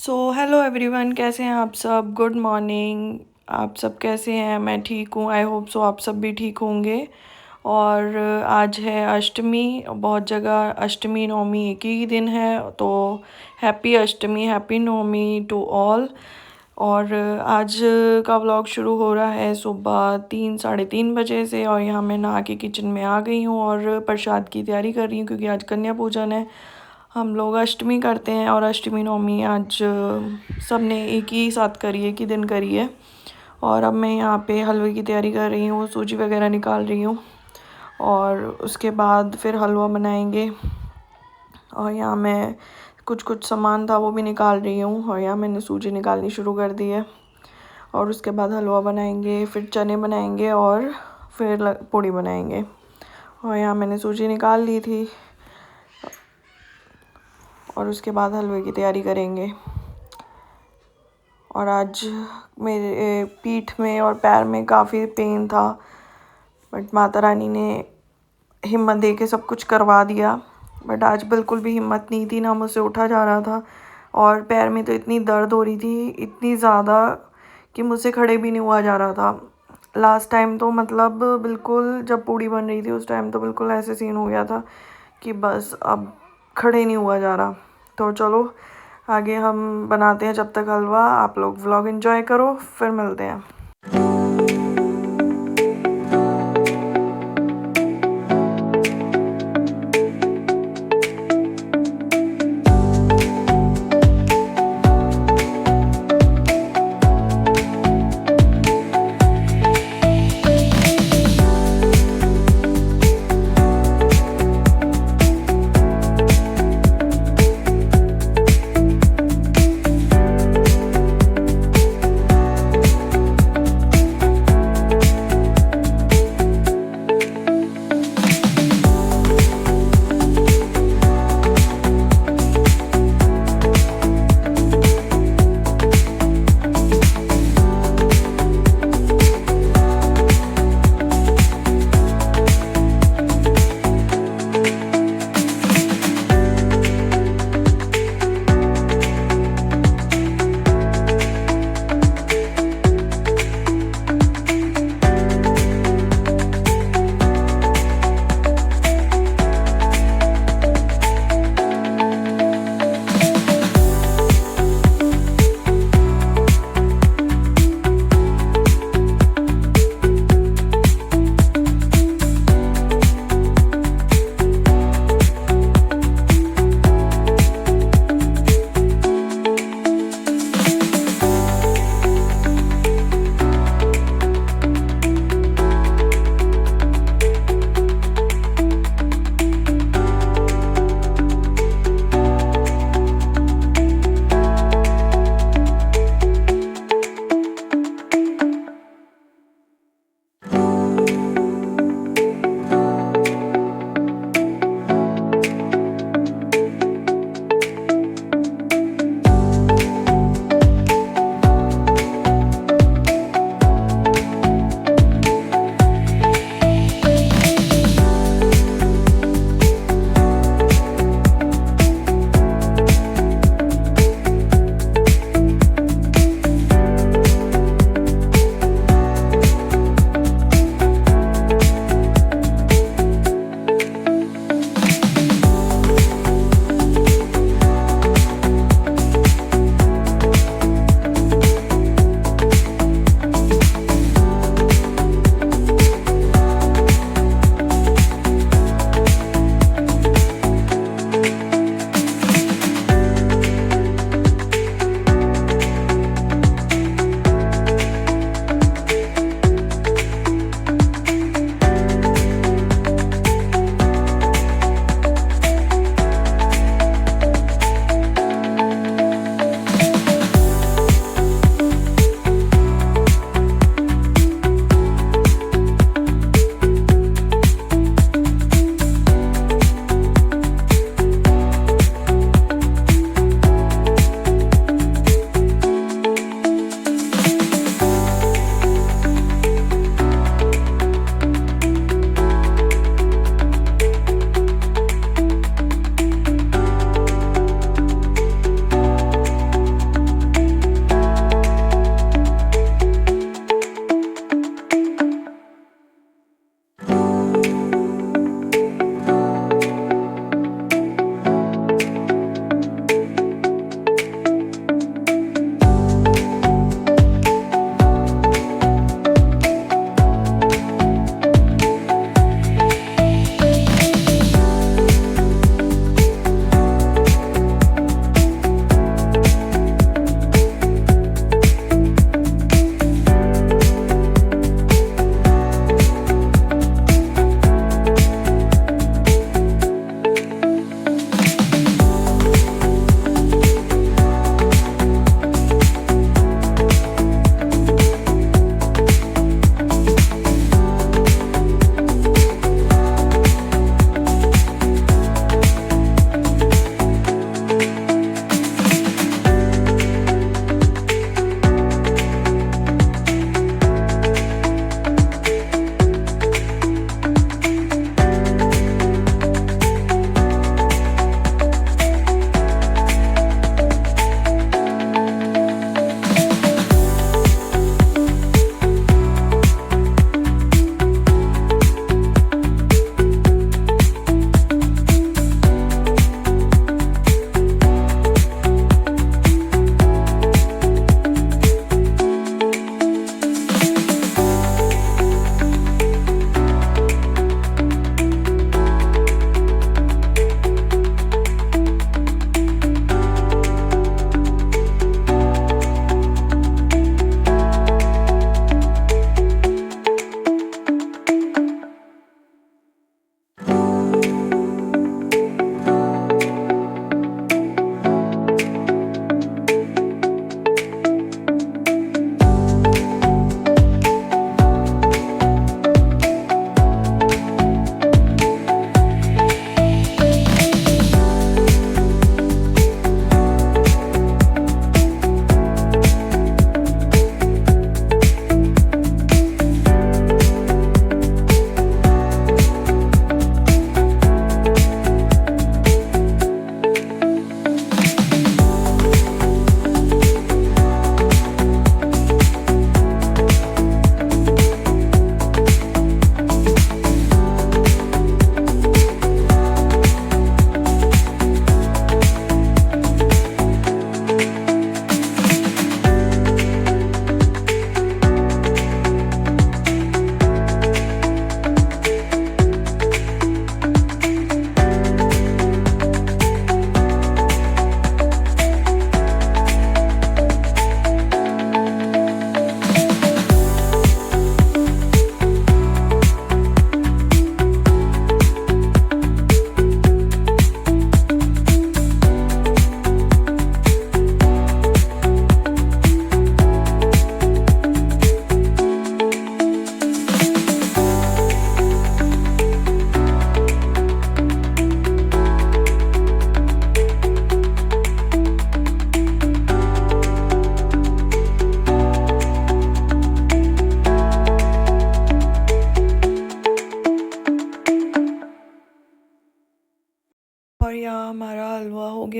So hello everyone, कैसे हैं आप सब। Good morning. आप सब कैसे हैं। मैं ठीक हूँ। आई होप सो आप सब भी ठीक होंगे। और आज है अष्टमी। बहुत जगह अष्टमी नवमी एक ही दिन है, तो happy Ashtami, happy Navami to all. और आज का व्लॉग शुरू हो रहा है सुबह 3 साढ़े 3 बजे से। और यहाँ मैं नहा के किचन में आ गई हूँ और प्रसाद की तैयारी कर रही हूँ, क्योंकि आज कन्या पूजन है। हम लोग अष्टमी करते हैं और अष्टमी नवमी आज सब ने एक ही साथ करी है, एक ही दिन करी है। और अब मैं यहाँ पे हलवे की तैयारी कर रही हूँ, सूजी वगैरह निकाल रही हूँ। और उसके बाद फिर हलवा बनाएंगे। और यहाँ मैं कुछ कुछ सामान था वो भी निकाल रही हूँ। और यहाँ मैंने सूजी निकालनी शुरू कर दी है। और उसके बाद हलवा बनाएंगे, फिर चने बनाएंगे और फिर पूड़ी बनाएंगे। और यहाँ मैंने सूजी निकाल ली थी। और उसके बाद हलवे की तैयारी करेंगे। और आज मेरे पीठ में और पैर में काफ़ी पेन था, बट माता रानी ने हिम्मत दे के सब कुछ करवा दिया। बट आज बिल्कुल भी हिम्मत नहीं थी, ना मुझसे उठा जा रहा था। और पैर में तो इतनी दर्द हो रही थी, इतनी ज़्यादा, कि मुझसे खड़े भी नहीं हुआ जा रहा था। लास्ट टाइम तो मतलब बिल्कुल जब पूड़ी बन रही थी उस टाइम तो बिल्कुल ऐसे सीन हो गया था कि बस अब खड़े नहीं हुआ जा रहा। तो चलो आगे हम बनाते हैं जब तक हलवा। आप लोग व्लॉग एंजॉय करो, फिर मिलते हैं।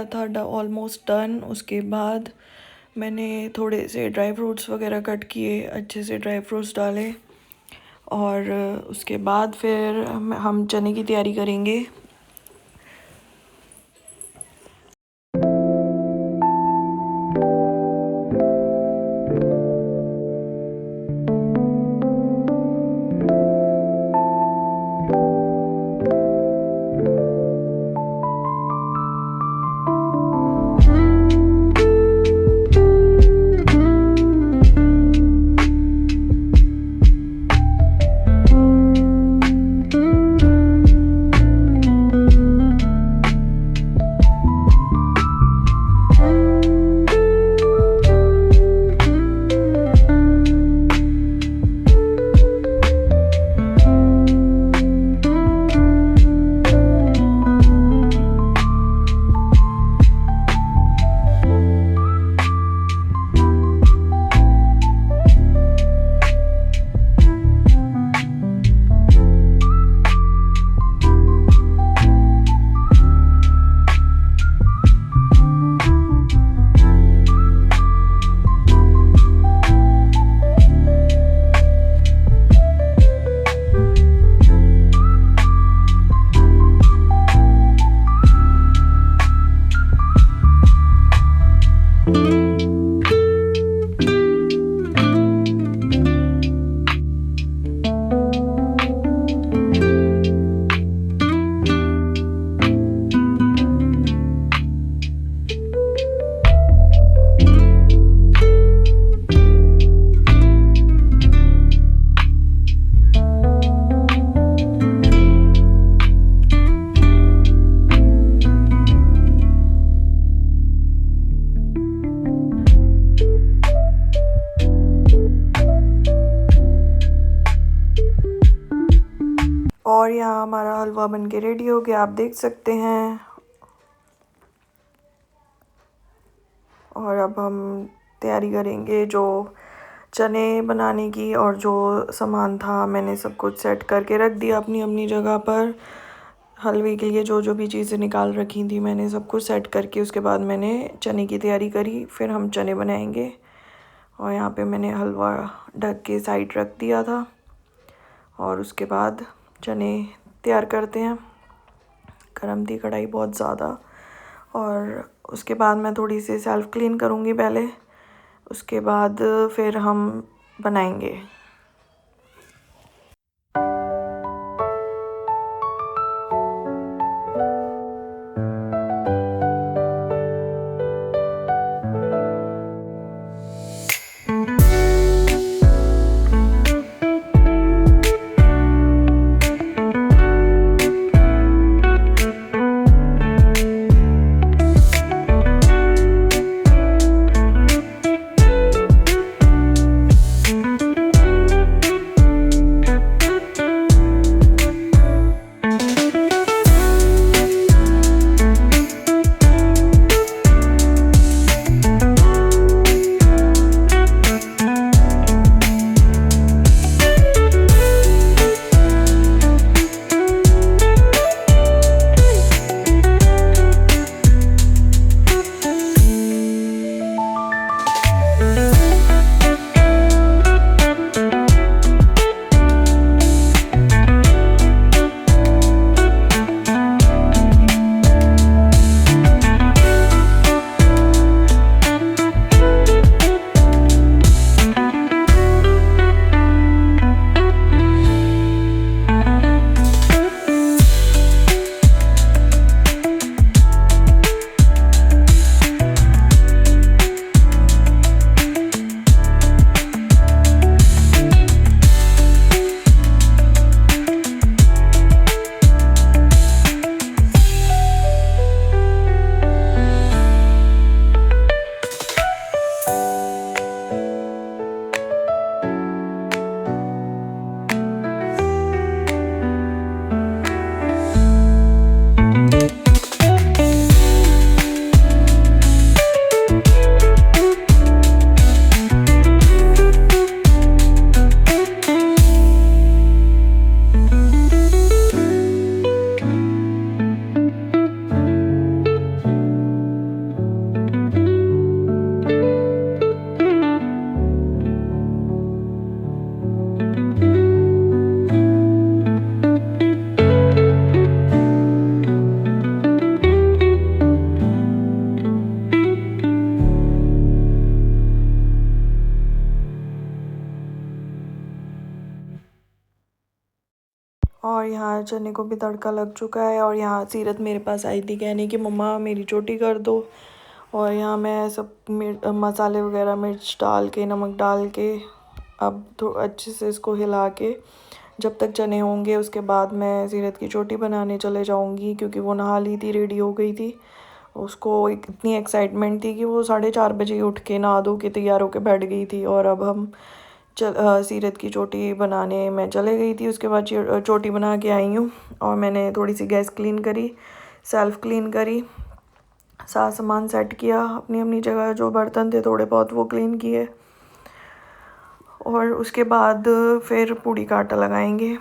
गया था ऑलमोस्ट डन। उसके बाद मैंने थोड़े से ड्राई फ्रूट्स वगैरह कट किए, अच्छे से ड्राई फ्रूट्स डाले और उसके बाद फिर हम चने की तैयारी करेंगे। और यहाँ हमारा हलवा बनके रेडी हो गया, आप देख सकते हैं। और अब हम तैयारी करेंगे जो चने बनाने की, और जो सामान था मैंने सब कुछ सेट करके रख दिया अपनी अपनी जगह पर। हलवे के लिए जो जो भी चीज़ें निकाल रखी थी मैंने सब कुछ सेट करके उसके बाद मैंने चने की तैयारी करी, फिर हम चने बनाएंगे। और यहाँ पे मैंने हलवा ढक के साइड रख दिया था और उसके बाद चने तैयार करते हैं। गरम थी कढ़ाई बहुत ज़्यादा, और उसके बाद मैं थोड़ी सी सेल्फ क्लीन करूँगी पहले, उसके बाद फिर हम बनाएंगे। यहाँ चने को भी तड़का लग चुका है और यहाँ सीरत मेरे पास आई थी कहने कि मम्मा मेरी चोटी कर दो। और यहाँ मैं सब मसाले वगैरह मिर्च डाल के नमक डाल के अब तो अच्छे से इसको हिला के जब तक चने होंगे उसके बाद मैं सीरत की चोटी बनाने चले जाऊँगी, क्योंकि वो नहा ली थी, रेडी हो गई थी। उसको इतनी एक्साइटमेंट थी कि वो 4:30 बजे उठ के नहा धो के तैयार होके बैठ गई थी। और अब हम सीरत की चोटी बनाने मैं चले गई थी। उसके बाद चोटी बना के आई हूँ और मैंने थोड़ी सी गैस क्लीन करी, सेल्फ क्लीन करी, सारा सामान सेट किया अपनी अपनी जगह, जो बर्तन थे थोड़े बहुत वो क्लीन किए और उसके बाद फिर पूड़ी का आटा लगाएंगे।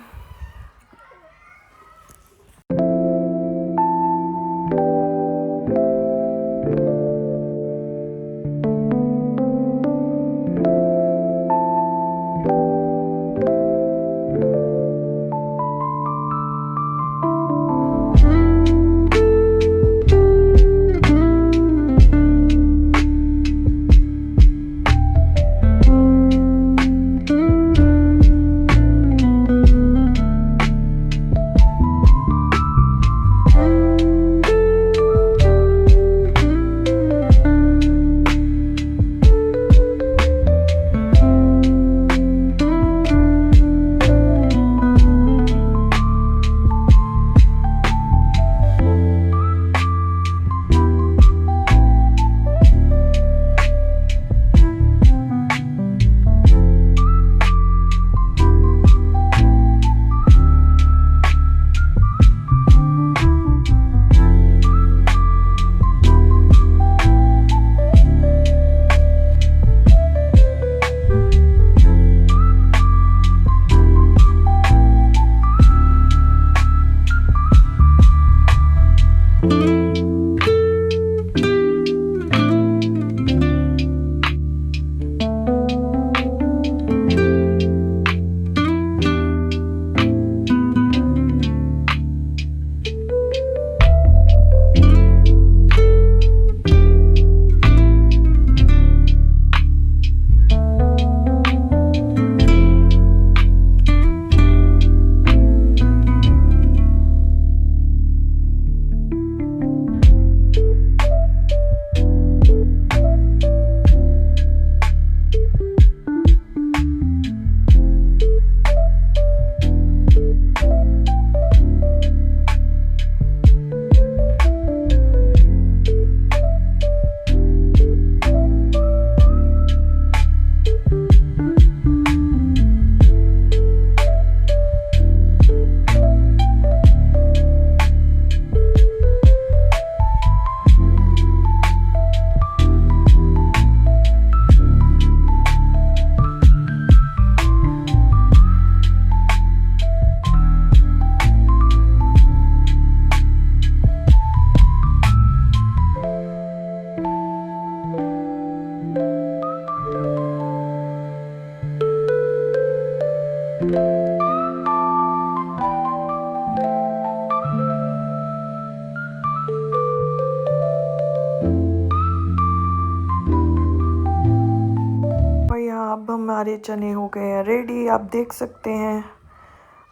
अब हमारे चने हो गए हैं रेडी, आप देख सकते हैं।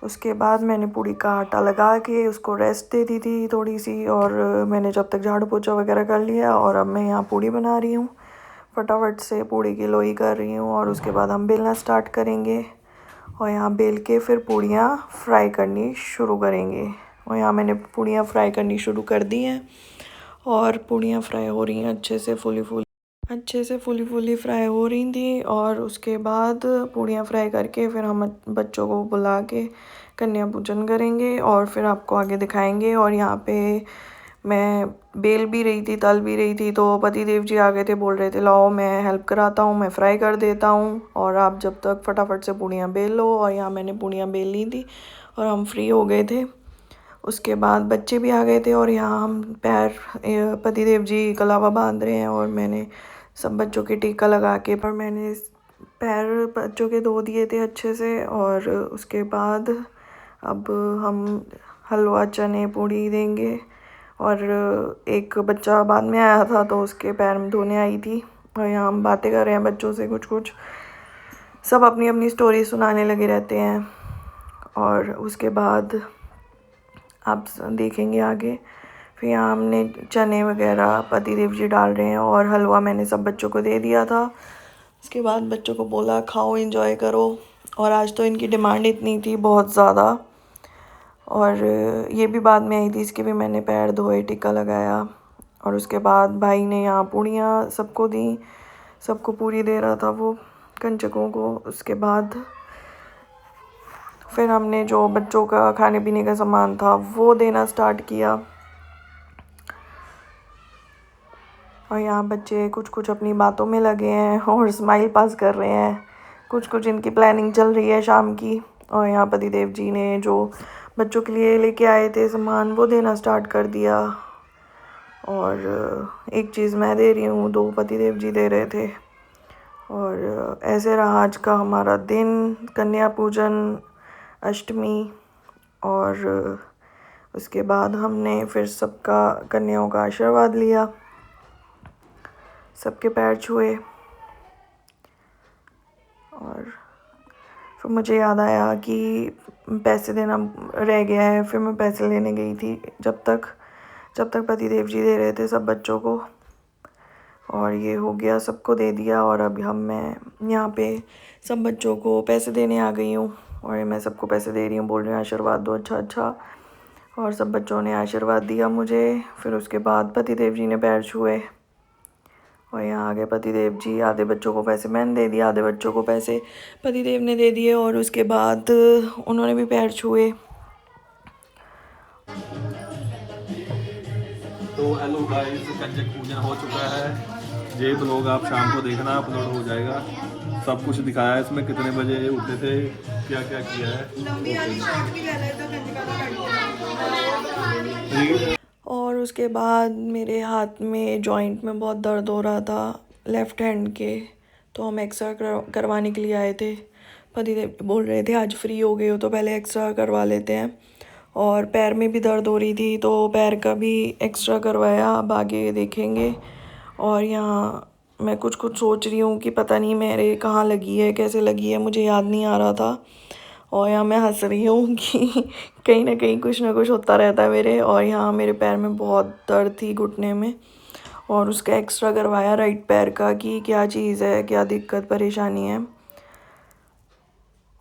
उसके बाद मैंने पूड़ी का आटा लगा के उसको रेस्ट दे दी थी थोड़ी सी, और मैंने जब तक झाड़ू पोछा वगैरह कर लिया और अब मैं यहाँ पूड़ी बना रही हूँ। फटाफट से पूड़ी की लोई कर रही हूँ और उसके बाद हम बेलना स्टार्ट करेंगे और यहाँ बेल के फिर पूड़ियाँ फ्राई करनी शुरू करेंगे। और यहाँ मैंने पूड़ियाँ फ्राई करनी शुरू कर दी हैं और पूड़ियाँ फ्राई हो रही हैं अच्छे से फुली फुली फ्राई हो रही थी। और उसके बाद पूड़ियाँ फ्राई करके फिर हम बच्चों को बुला के कन्या पूजन करेंगे और फिर आपको आगे दिखाएंगे। और यहाँ पे मैं बेल भी रही थी, तल भी रही थी, तो पति देव जी आ गए थे, बोल रहे थे लाओ मैं हेल्प कराता हूँ, मैं फ्राई कर देता हूँ और आप जब तक फटाफट से पूड़ियाँ बेल लो। और यहाँ मैंने पूड़ियाँ बेल ली थी और हम फ्री हो गए थे। उसके बाद बच्चे भी आ गए थे और यहाँ हम पति देव जी कलावा बांध रहे हैं और मैंने सब बच्चों के टीका लगा के पर मैंने पैर बच्चों के धो दिए थे अच्छे से। और उसके बाद अब हम हलवा चने पूड़ी देंगे। और एक बच्चा बाद में आया था तो उसके पैर में धोने आई थी। और यहाँ हम बातें कर रहे हैं बच्चों से, कुछ सब अपनी अपनी स्टोरी सुनाने लगे रहते हैं। और उसके बाद आप देखेंगे आगे। फिर यहाँ हमने चने वगैरह पतिदेव जी डाल रहे हैं और हलवा मैंने सब बच्चों को दे दिया था। उसके बाद बच्चों को बोला खाओ एंजॉय करो। और आज तो इनकी डिमांड इतनी थी बहुत ज़्यादा। और ये भी बाद में आई थी, इसके भी मैंने पैर धोए, टिक्का लगाया। और उसके बाद भाई ने यहाँ पूड़ियाँ सबको दी, सबको पूरी दे रहा था वो कंचकों को। उसके बाद फिर हमने जो बच्चों का खाने पीने का सामान था वो देना स्टार्ट किया। और यहाँ बच्चे कुछ कुछ अपनी बातों में लगे हैं और स्माइल पास कर रहे हैं। कुछ कुछ इनकी प्लानिंग चल रही है शाम की। और यहाँ पतिदेव जी ने जो बच्चों के लिए लेके आए थे सामान वो देना स्टार्ट कर दिया। और एक चीज़ मैं दे रही हूँ, 2 पतिदेव जी दे रहे थे। और ऐसे रहा आज का हमारा दिन, कन्या पूजन, अष्टमी। और उसके बाद हमने फिर सबका कन्याओं का आशीर्वाद लिया, सबके पैर छुए। और फिर मुझे याद आया कि पैसे देना रह गया है। फिर मैं पैसे लेने गई थी जब तक पतिदेव जी दे रहे थे सब बच्चों को। और ये हो गया, सबको दे दिया। और अब मैं यहाँ पे सब बच्चों को पैसे देने आ गई हूँ। और मैं सबको पैसे दे रही हूँ, बोल रही हूँ आशीर्वाद दो, अच्छा अच्छा। और सब बच्चों ने आशीर्वाद दिया मुझे। फिर उसके बाद पतिदेव जी ने पैर छुए। और यहाँ आगे पतिदेव जी, आधे बच्चों को पैसे मैंने दे दिया, आधे बच्चों को पैसे पतिदेव ने दे दिए। और उसके बाद उन्होंने भी पैर छुए। तो हेलो गाइस, कंजक पूजन हो चुका है। ये ब्लॉग आप शाम को देखना, अपलोड हो जाएगा। सब कुछ दिखाया है इसमें, कितने बजे उठे थे, क्या क्या किया है। और उसके बाद मेरे हाथ में जॉइंट में बहुत दर्द हो रहा था, लेफ़्ट हैंड के। तो हम एक्सरा करवाने के लिए आए थे। पतिदेव बोल रहे थे आज फ्री हो गए हो तो पहले एक्सरा करवा लेते हैं। और पैर में भी दर्द हो रही थी तो पैर का भी एक्स्ट्रा करवाया, अब आगे देखेंगे। और यहाँ मैं कुछ कुछ सोच रही हूँ कि पता नहीं मेरे कहाँ लगी है, कैसे लगी है, मुझे याद नहीं आ रहा था। और यहाँ मैं हंस रही हूँ कि कहीं ना कहीं कुछ ना कुछ होता रहता है मेरे। और यहाँ मेरे पैर में बहुत दर्द थी घुटने में। और उसका एक्स्ट्रा करवाया राइट पैर का कि क्या चीज़ है, क्या दिक्कत परेशानी है।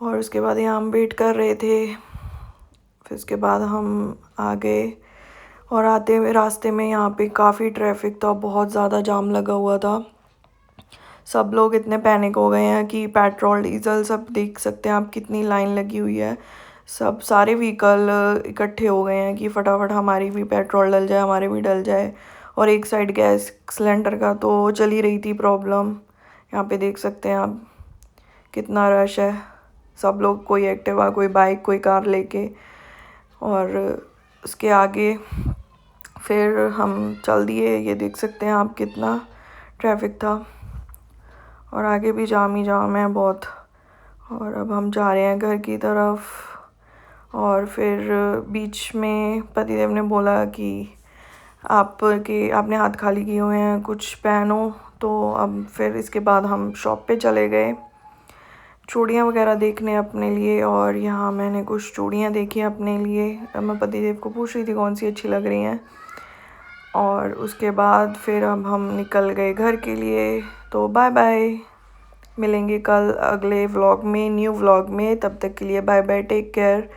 और उसके बाद यहाँ हम वेट कर रहे थे। फिर उसके बाद हम आ गए। और आते हुए रास्ते में यहाँ पे काफ़ी ट्रैफिक था, बहुत ज़्यादा जाम लगा हुआ था। सब लोग इतने पैनिक हो गए हैं कि पेट्रोल डीजल सब देख सकते हैं आप, कितनी लाइन लगी हुई है। सब सारे व्हीकल इकट्ठे हो गए हैं कि फटाफट हमारी भी पेट्रोल डल जाए, हमारे भी डल जाए। और एक साइड गैस सिलेंडर का तो चल ही रही थी प्रॉब्लम। यहाँ पे देख सकते हैं आप कितना रश है। सब लोग, कोई एक्टिवा, कोई बाइक, कोई कार लेके। और उसके आगे फिर हम चल दिए, ये देख सकते हैं आप कितना ट्रैफिक था। और आगे भी जाम ही जाम है बहुत। और अब हम जा रहे हैं घर की तरफ। और फिर बीच में पतिदेव ने बोला कि आपने हाथ खाली किए हुए हैं, कुछ पहनो। तो अब फिर इसके बाद हम शॉप पे चले गए चूड़ियाँ वगैरह देखने अपने लिए। और यहाँ मैंने कुछ चूड़ियाँ देखी अपने लिए। मैं पतिदेव को पूछ रही थी कौन सी अच्छी लग रही हैं। और उसके बाद फिर अब हम निकल गए घर के लिए। तो बाय बाय, मिलेंगे कल अगले व्लॉग में, न्यू व्लॉग में। तब तक के लिए बाय बाय, टेक केयर,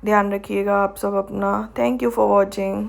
ध्यान रखिएगा आप सब अपना। Thank you for watching.